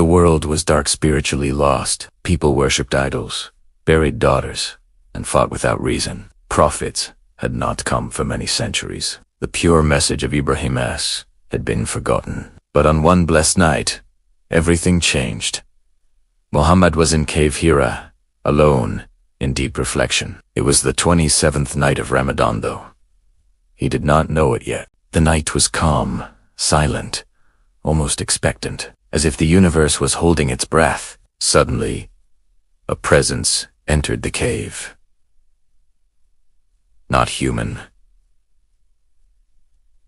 The world was dark, spiritually lost. People worshipped idols, buried daughters, and fought without reason. Prophets had not come for many centuries. The pure message of Ibrahim had been forgotten. But on one blessed night, everything changed. Muhammad was in cave Hira, alone, in deep reflection. It was the 27th night of Ramadan, though. He did not know it yet. The night was calm, silent, almost expectant, as if the universe was holding its breath. Suddenly, a presence entered the cave. Not human.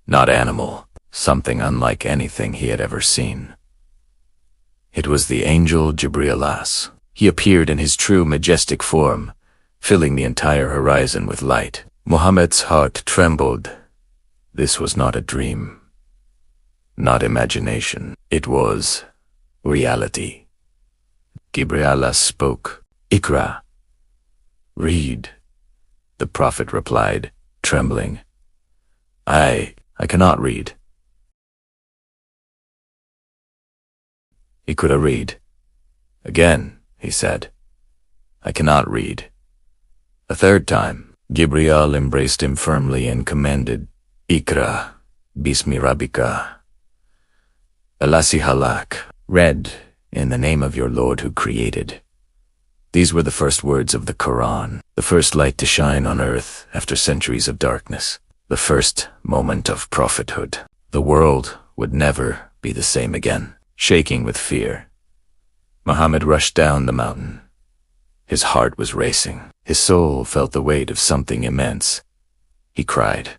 Not animal. Something unlike anything he had ever seen. It was the angel Jibril. He appeared in his true majestic form, filling the entire horizon with light. Muhammad's heart trembled. This was not a dream. Not imagination. It was reality. Jibril spoke. Iqra. Read. The Prophet replied, trembling. I cannot read. He could read. Again, he said, I cannot read. A third time, Jibril embraced him firmly and commanded, Iqra, Bismi Rabbika, Alasi Halak, read in the name of your Lord who created. These were the first words of the Quran, the first light to shine on earth after centuries of darkness, the first moment of prophethood. The world would never be the same again. Shaking with fear, Muhammad rushed down the mountain. His heart was racing. His soul felt the weight of something immense. He cried,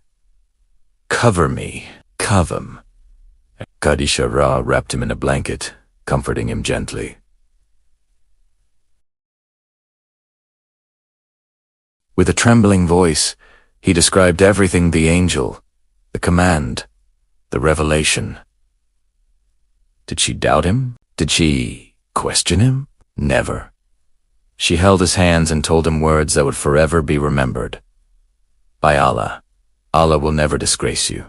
Cover me, cover him. Seerah wrapped him in a blanket, comforting him gently. With a trembling voice, he described everything: the angel, the command, the revelation. Did she doubt him? Did she question him? Never. She held his hands and told him words that would forever be remembered. By Allah, Allah will never disgrace you.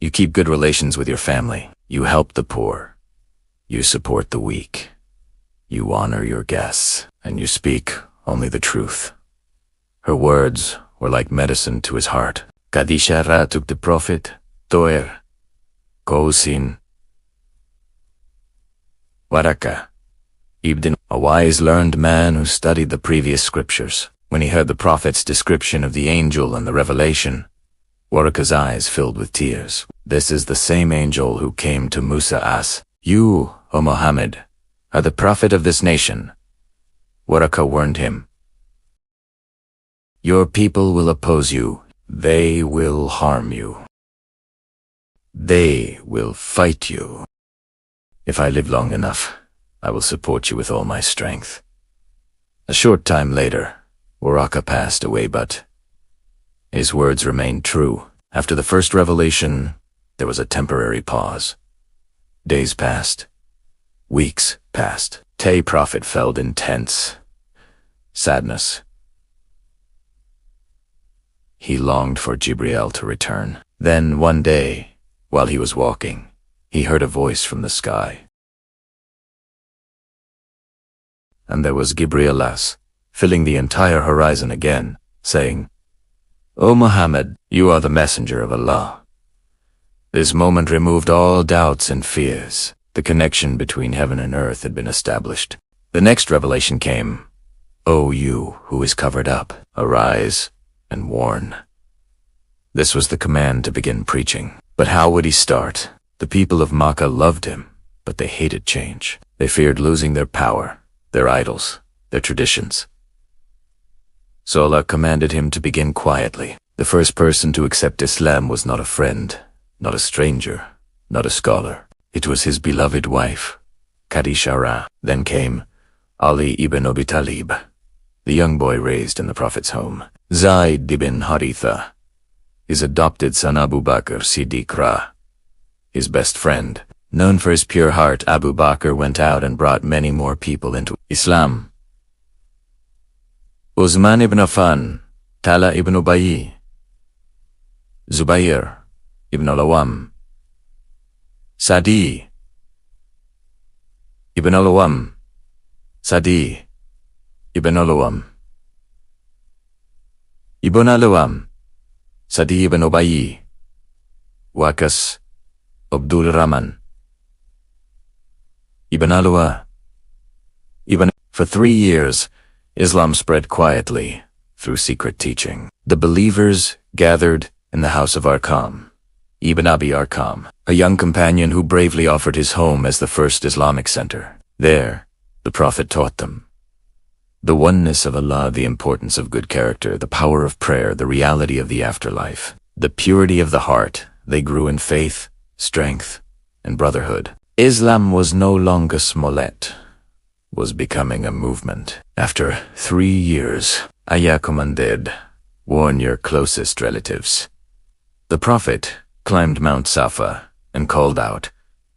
You keep good relations with your family. You help the poor. You support the weak. You honor your guests, and you speak only the truth. Her words were like medicine to his heart. Seerah took the Prophet, Toer, Kousin, Waraka, Ibn, a wise, learned man who studied the previous scriptures. When he heard the Prophet's description of the angel and the revelation, Waraka's eyes filled with tears. This is the same angel who came to Musa as, You, O Muhammad, are the Prophet of this nation. Waraka warned him, Your people will oppose you. They will harm you. They will fight you. If I live long enough, I will support you with all my strength. A short time later, Waraka passed away, but his words remained true. After the first revelation, there was a temporary pause. Days passed. Weeks passed. The Prophet felt intense sadness. He longed for Jibril to return. Then one day, while he was walking, he heard a voice from the sky. And there was Jibril, filling the entire horizon again, saying, O Muhammad, you are the messenger of Allah. This moment removed all doubts and fears. The connection between heaven and earth had been established. The next revelation came. O you who is covered up, arise and warn. This was the command to begin preaching. But how would he start? The people of Makkah loved him, but they hated change. They feared losing their power, their idols, their traditions. So Allah commanded him to begin quietly. The first person to accept Islam was not a friend, not a stranger, not a scholar. It was his beloved wife, Seerah. Then came Ali ibn Abi Talib, the young boy raised in the Prophet's home. Zayd ibn Haritha, his adopted son Abu Bakr Siddiq, his best friend. Known for his pure heart, Abu Bakr went out and brought many more people into Islam. Uthman ibn Affan, Talha ibn Ubayy, Zubayr ibn al-Awwam, Sadi, Ibn Alawam. Sadi. Ibn Alawam. Ibn Alawam. Sadi ibn Ubayy. Wakas. Abdul Rahman. Ibn Alwa. For 3 years, Islam spread quietly through secret teaching. The believers gathered in the house of Arqam, Ibn Abi Arqam, a young companion who bravely offered his home as the first Islamic center. There, the Prophet taught them the oneness of Allah, the importance of good character, the power of prayer, the reality of the afterlife, the purity of the heart. They grew in faith, strength, and brotherhood. Islam was no longer Smollett, was becoming a movement. After 3 years, Ayah commanded, warn your closest relatives. The Prophet climbed Mount Safa and called out,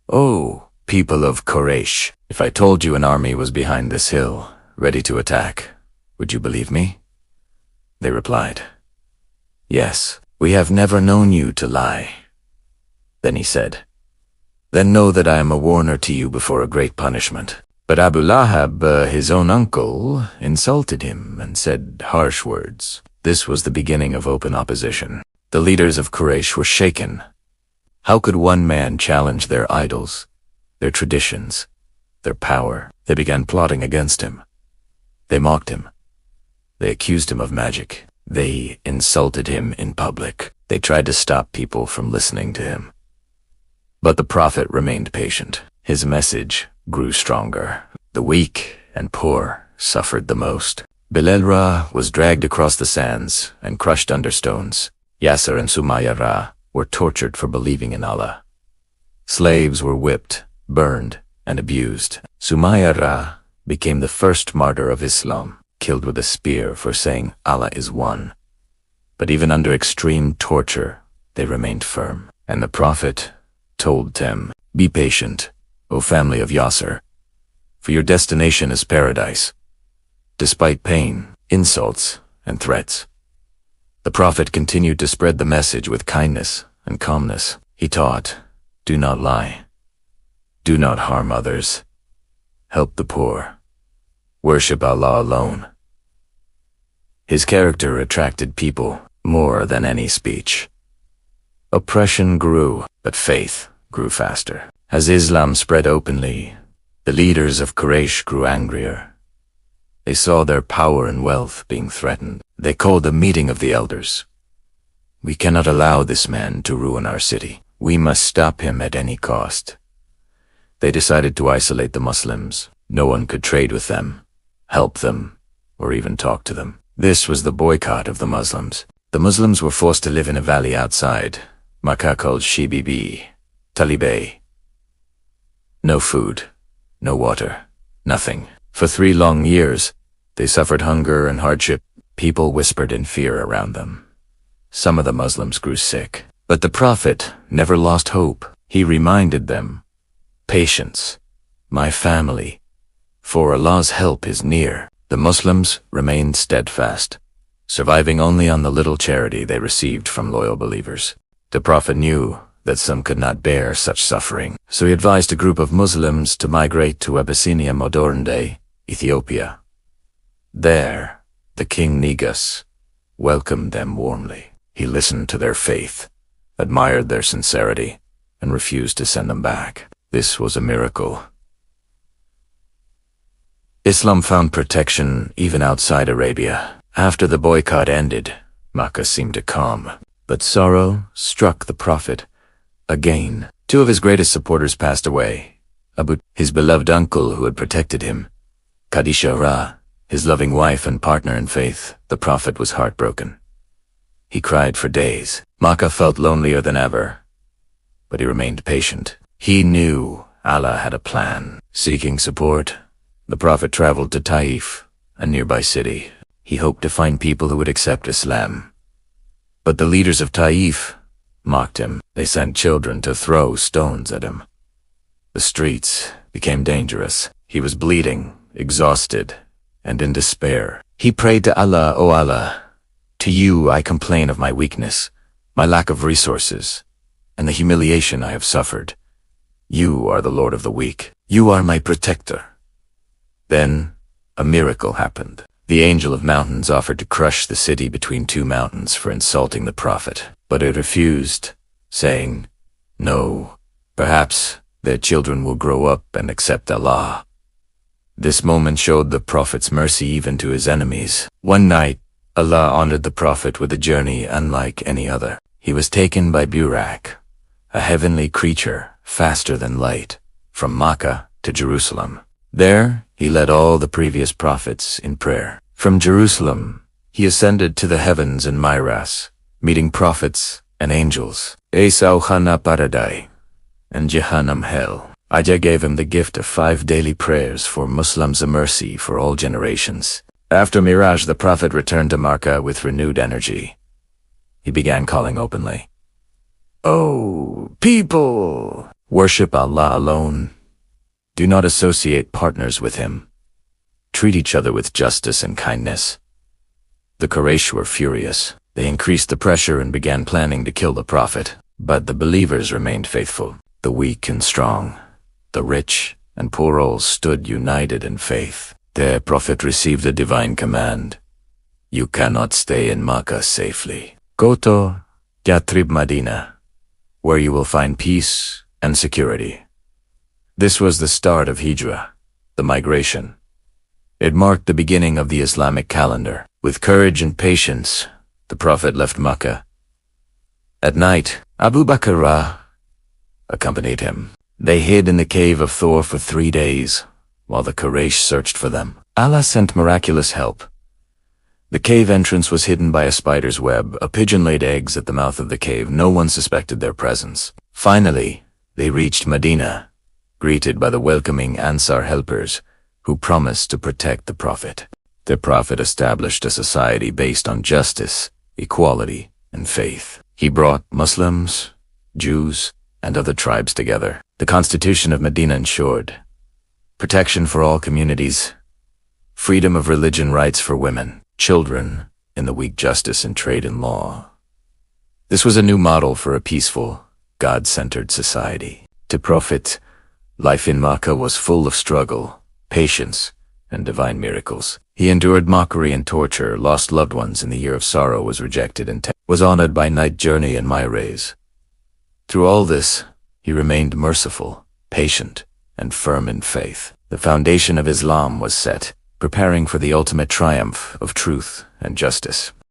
"O people of Quraysh, if I told you an army was behind this hill, ready to attack, would you believe me?" They replied, "Yes, we have never known you to lie." Then he said, "Then know that I am a warner to you before a great punishment." But Abu Lahab, his own uncle, insulted him and said harsh words. This was the beginning of open opposition. The leaders of Quraysh were shaken. How could one man challenge their idols, their traditions, their power? They began plotting against him. They mocked him. They accused him of magic. They insulted him in public. They tried to stop people from listening to him. But the Prophet remained patient. His message grew stronger. The weak and poor suffered the most. Bilal was dragged across the sands and crushed under stones. Yasser and Sumayya were tortured for believing in Allah. Slaves were whipped, burned, and abused. Sumayya became the first martyr of Islam, killed with a spear for saying Allah is one. But even under extreme torture, they remained firm. And the Prophet told them, "Be patient, O family of Yasser, for your destination is paradise." Despite pain, insults, and threats, the Prophet continued to spread the message with kindness and calmness. He taught, do not lie, do not harm others, help the poor, worship Allah alone. His character attracted people more than any speech. Oppression grew, but faith grew faster. As Islam spread openly, the leaders of Quraysh grew angrier. They saw their power and wealth being threatened. They called a meeting of the elders. "We cannot allow this man to ruin our city. We must stop him at any cost." They decided to isolate the Muslims. No one could trade with them, help them, or even talk to them. This was the boycott of the Muslims. The Muslims were forced to live in a valley outside Makkah called Shibibi, Talibay. No food, no water, nothing. For 3 long years, they suffered hunger and hardship. People whispered in fear around them. Some of the Muslims grew sick. But the Prophet never lost hope. He reminded them, "Patience, my family, for Allah's help is near." The Muslims remained steadfast, surviving only on the little charity they received from loyal believers. The Prophet knew that some could not bear such suffering, so he advised a group of Muslims to migrate to Abyssinia, modern-day Ethiopia. There, the king Negus welcomed them warmly. He listened to their faith, admired their sincerity, and refused to send them back. This was a miracle. Islam found protection even outside Arabia. After the boycott ended, Makkah seemed to calm. But sorrow struck the Prophet again. 2 of his greatest supporters passed away. His beloved uncle who had protected him, Khadija, his loving wife and partner in faith. The Prophet was heartbroken. He cried for days. Makkah felt lonelier than ever, but he remained patient. He knew Allah had a plan. Seeking support, the Prophet traveled to Taif, a nearby city. He hoped to find people who would accept Islam. But the leaders of Taif mocked him. They sent children to throw stones at him. The streets became dangerous. He was bleeding, exhausted, and in despair. He prayed to Allah, "O Allah, to you I complain of my weakness, my lack of resources, and the humiliation I have suffered. You are the Lord of the weak. You are my protector. Then, a miracle happened. The angel of mountains offered to crush the city between two mountains for insulting the prophet, but it refused, saying, "No, perhaps their children will grow up and accept Allah." This moment showed the prophet's mercy even to his enemies. One night, Allah honored the prophet with a journey unlike any other. He was taken by Burak, a heavenly creature faster than light, from Makkah to Jerusalem. There, he led all the previous prophets in prayer. From Jerusalem, he ascended to the heavens in Miras, meeting prophets and angels. Esauhana Paradai and Jahannam hell. Ajah gave him the gift of 5 daily prayers for Muslims, a mercy for all generations. After Miraj, the prophet returned to Makkah with renewed energy. He began calling openly, "Oh, people! Worship Allah alone. Do not associate partners with him. Treat each other with justice and kindness." The Quraysh were furious. They increased the pressure and began planning to kill the prophet. But the believers remained faithful. The weak and strong, the rich and poor all stood united in faith. The prophet received a divine command. "You cannot stay in Makkah safely. Go to Yatrib Medina, where you will find peace and security." This was the start of Hijrah, the migration. It marked the beginning of the Islamic calendar. With courage and patience, the prophet left Makkah. At night, Abu Bakr accompanied him. They hid in the cave of Thor for 3 days, while the Quraysh searched for them. Allah sent miraculous help. The cave entrance was hidden by a spider's web. A pigeon laid eggs at the mouth of the cave. No one suspected their presence. Finally, they reached Medina, greeted by the welcoming Ansar helpers, who promised to protect the prophet. The prophet established a society based on justice, equality, and faith. He brought Muslims, Jews, and other tribes together. The Constitution of Medina ensured protection for all communities, freedom of religion, rights for women, children, in the weak, justice in trade and law. This was a new model for a peaceful, God-centered society. To Prophet, life in Makkah was full of struggle, patience, and divine miracles. He endured mockery and torture, lost loved ones in the year of sorrow, was rejected and was honored by night journey and Miras. Through all this, he remained merciful, patient, and firm in faith. The foundation of Islam was set, preparing for the ultimate triumph of truth and justice.